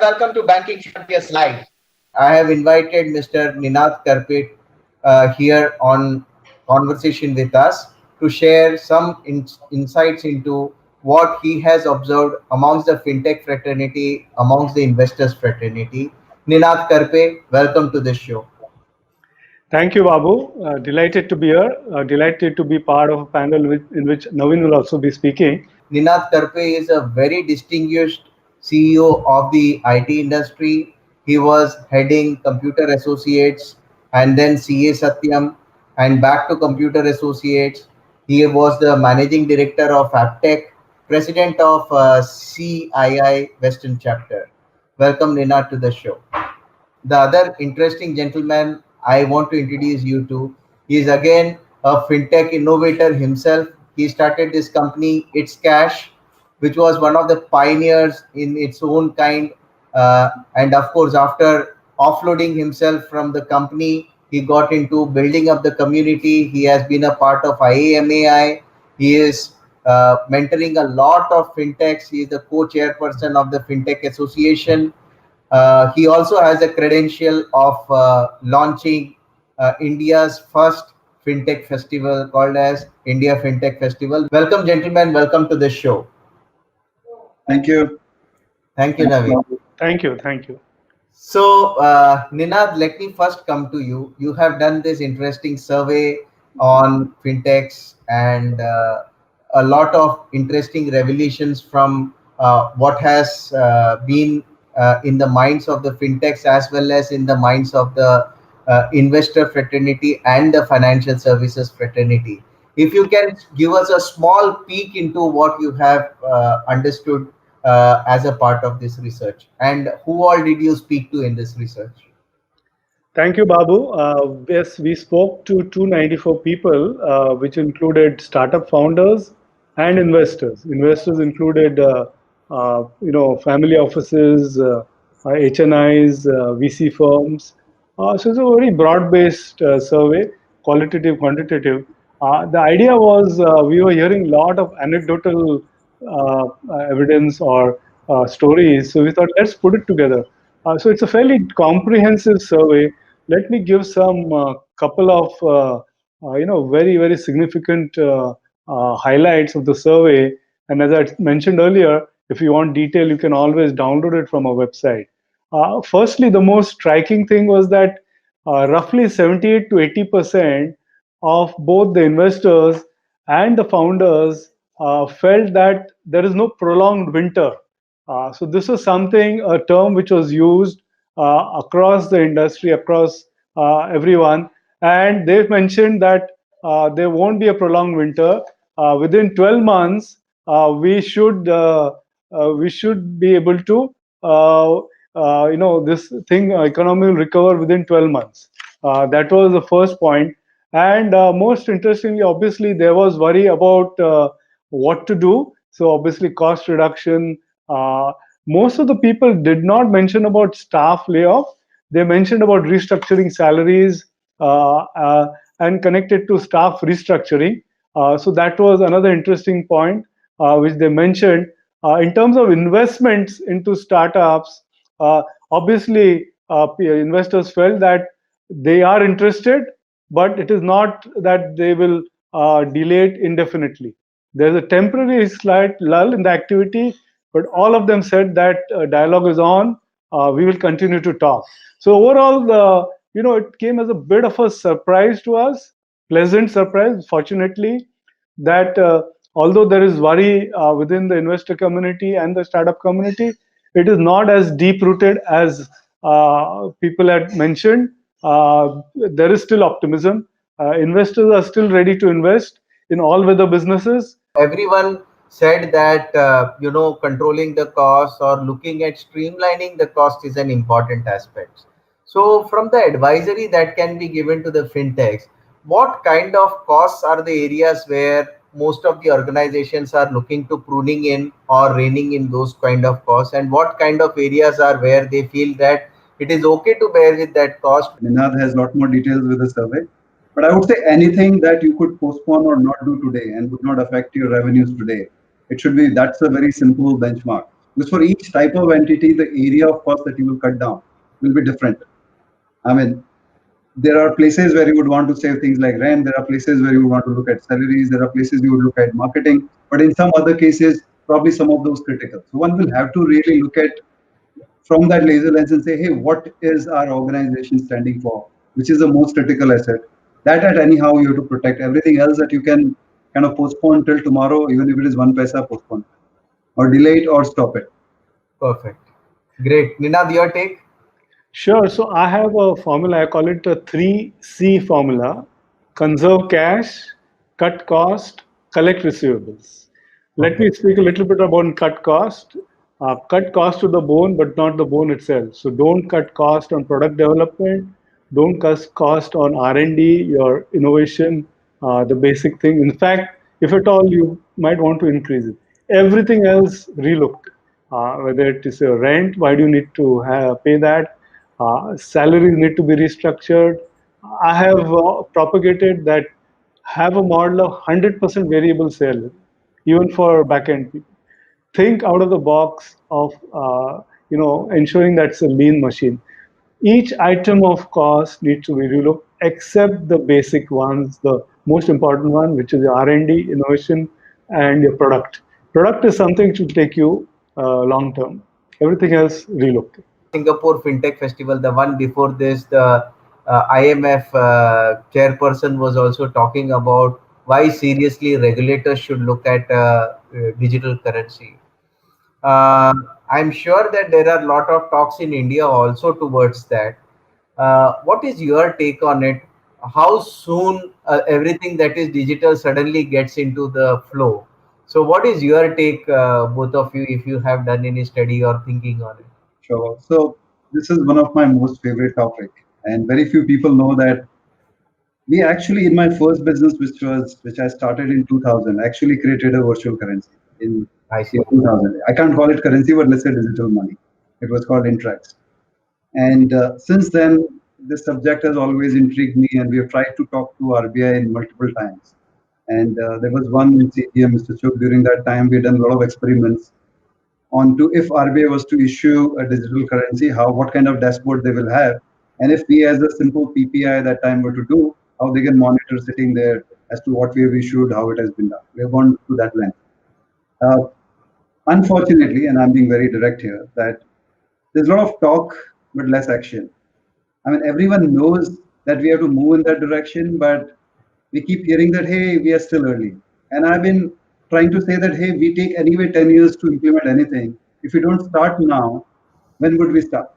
welcome to Banking Champions Live. I have invited Mr. Ninad Karpet here on conversation with us to share some insights into what he has observed amongst the fintech fraternity, amongst the investors fraternity. Ninad Karpe, welcome to the show. Thank you, Babu. Delighted to be here. Delighted to be part of a panel in which Naveen will also be speaking. Ninad Karpe is a very distinguished CEO of the IT industry. He was heading Computer Associates and then CA Satyam and back to Computer Associates. He was the managing director of Aptech, president of CII Western chapter. Welcome, Ninad, to the show. The other interesting gentleman I want to introduce you to is again a fintech innovator himself. He started this company, It's Cash, which was one of the pioneers in its own kind. And of course, after offloading himself from the company, he got into building up the community. He has been a part of IAMAI. He is mentoring a lot of fintechs. He is the co-chairperson of the Fintech Association. He also has a credential of launching India's first fintech festival called as India Fintech Festival. Welcome, gentlemen. Welcome to the show. Thank you. Thank you, Navi. Thank you. Thank you. So, Ninad, let me first come to you. You have done this interesting survey on fintechs and a lot of interesting revelations from what has been in the minds of the fintechs as well as in the minds of the investor fraternity and the financial services fraternity. If you can give us a small peek into what you have understood as a part of this research, and who all did you speak to in this research? Thank you, Babu. Yes, we spoke to 294 people, which included startup founders and investors. Investors included, family offices, HNIs, VC firms. So it's a very broad-based survey, qualitative, quantitative. The idea was we were hearing a lot of anecdotal evidence or stories. So we thought, let's put it together. So it's a fairly comprehensive survey. Let me give some couple of very very significant highlights of the survey. And as I mentioned earlier, if you want detail, you can always download it from our website. Firstly, the most striking thing was that roughly 78 to 80% of both the investors and the founders felt that there is no prolonged winter. So this is something, a term which was used across the industry, across everyone, and they've mentioned that there won't be a prolonged winter. Within 12 months, we should be able to, this thing, economy will recover within 12 months. That was the first point. And most interestingly, obviously, there was worry about what to do. So obviously, cost reduction. Most of the people did not mention about staff layoff. They mentioned about restructuring salaries and connected to staff restructuring. So that was another interesting point which they mentioned. In terms of investments into startups, obviously investors felt that they are interested, but it is not that they will delay it indefinitely. There's a temporary slight lull in the activity, but all of them said that dialogue is on. We will continue to talk. So overall, it came as a bit of a surprise to us, pleasant surprise, fortunately, that although there is worry within the investor community and the startup community, it is not as deep rooted as people had mentioned. There is still optimism. Investors are still ready to invest in all weather businesses. Everyone said that controlling the cost or looking at streamlining the cost is an important aspect. So from the advisory that can be given to the fintechs, what kind of costs are the areas where most of the organizations are looking to pruning in or reining in those kind of costs, and what kind of areas are where they feel that it is okay to bear with that cost? Ninad has a lot more details with the survey, but I would say anything that you could postpone or not do today and would not affect your revenues today, it should be, that's a very simple benchmark. Because for each type of entity, the area of cost that you will cut down will be different. I mean, there are places where you would want to save things like rent. There are places where you would want to look at salaries. There are places you would look at marketing. But in some other cases, probably some of those critical. So one will have to really look at from that laser lens and say, hey, what is our organization standing for? Which is the most critical asset? That at anyhow you have to protect. Everything else that you can kind of postpone till tomorrow, even if it is one paisa, postpone or delay it or stop it. Perfect. Great. Ninad, your take? Sure. So I have a formula. I call it a 3C formula: conserve cash, cut cost, collect receivables. Let Okay. me speak a little bit about cut cost. Cut cost to the bone, but not the bone itself. So don't cut cost on product development. Don't cut cost on R&D, your innovation, the basic thing. In fact, if at all, you might want to increase it. Everything else, relook. Whether it is a rent, why do you need to pay that? Salaries need to be restructured. I have propagated that have a model of 100% variable salary, even for back-end people. Think out of the box of ensuring that's a lean machine. Each item of cost needs to be relooked, except the basic ones, the most important one, which is the R&D, innovation, and your product. Product is something to take you long term. Everything else relooked. Singapore FinTech Festival, the one before this, the IMF chairperson was also talking about why seriously regulators should look at digital currency. Uh, I'm sure that there are a lot of talks in India also towards that. What is your take on it? How soon everything that is digital suddenly gets into the flow? So, what is your take, both of you, if you have done any study or thinking on it? Sure. So this is one of my most favorite topic, and very few people know that we actually, in my first business, which I started in 2000, actually created a virtual currency in I see. in 2000. I can't call it currency, but let's say digital money. It was called Intrax. And since then, this subject has always intrigued me, and we have tried to talk to RBI in multiple times. And there was one CPM, Mr. Chok, during that time, we had done a lot of experiments on to if RBI was to issue a digital currency, what kind of dashboard they will have, and if we as a simple PPI that time were to do, how they can monitor sitting there as to what we have issued, how it has been done. We have gone to that length. Uh, Unfortunately, and I'm being very direct here, that there's a lot of talk but less action. I mean, everyone knows that we have to move in that direction, but we keep hearing that, hey, we are still early. And I've been trying to say that, hey, we take anyway 10 years to implement anything. If we don't start now, when would we start?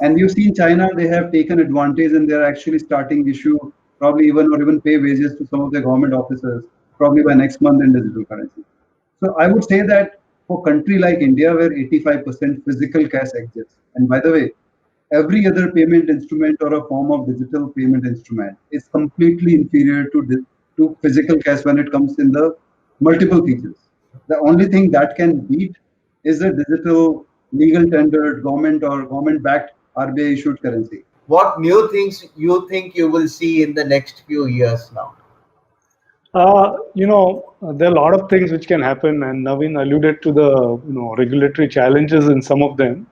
And we've seen China, they have taken advantage and they're actually starting issue probably even or even pay wages to some of their government officers probably by next month in digital currency. So I would say that for country like India, where 85% physical cash exists, and by the way, every other payment instrument or a form of digital payment instrument is completely inferior to physical cash when it comes in the multiple features. The only thing that can beat is a digital legal tendered government or government backed RBI issued currency. What new things you think you will see in the next few years now? There are a lot of things which can happen, and Naveen alluded to the regulatory challenges in some of them,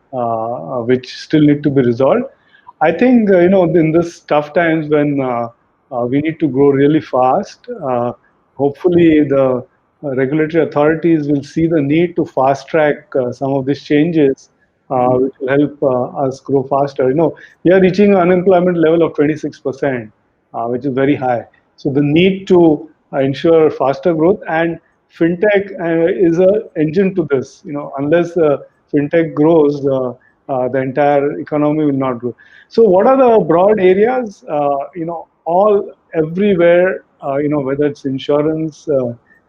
which still need to be resolved. I think in this tough times when we need to grow really fast, hopefully the regulatory authorities will see the need to fast track some of these changes, which will help us grow faster. We are reaching an unemployment level of 26%, which is very high. So the need to ensure faster growth, and fintech is an engine to this. Unless fintech grows, the entire economy will not grow. So what are the broad areas? All everywhere. Whether it's insurance,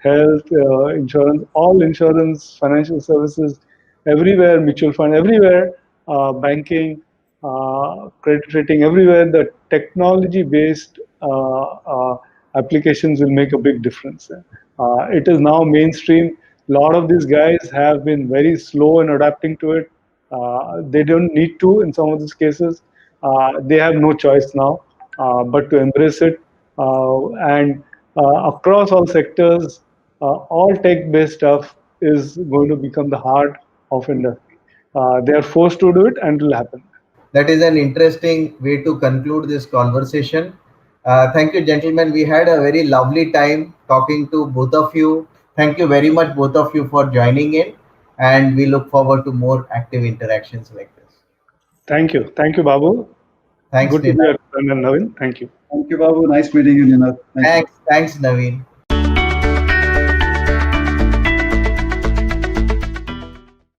health, insurance, all insurance, financial services, everywhere, mutual fund, everywhere, banking, credit rating, everywhere. The technology-based applications will make a big difference. It is now mainstream. A lot of these guys have been very slow in adapting to it. They don't need to in some of these cases. They have no choice now but to embrace it. And across all sectors, all tech-based stuff is going to become the heart of industry. They are forced to do it, and it will happen. That is an interesting way to conclude this conversation. Thank you, gentlemen. We had a very lovely time talking to both of you. Thank you very much, both of you, for joining in. And we look forward to more active interactions like this. Thank you, Babu. Thanks, Good to be Nina. your friend, Navin. Thank you. Thank you, Babu. Nice meeting you, Nina. Thank you. Thanks, Naveen.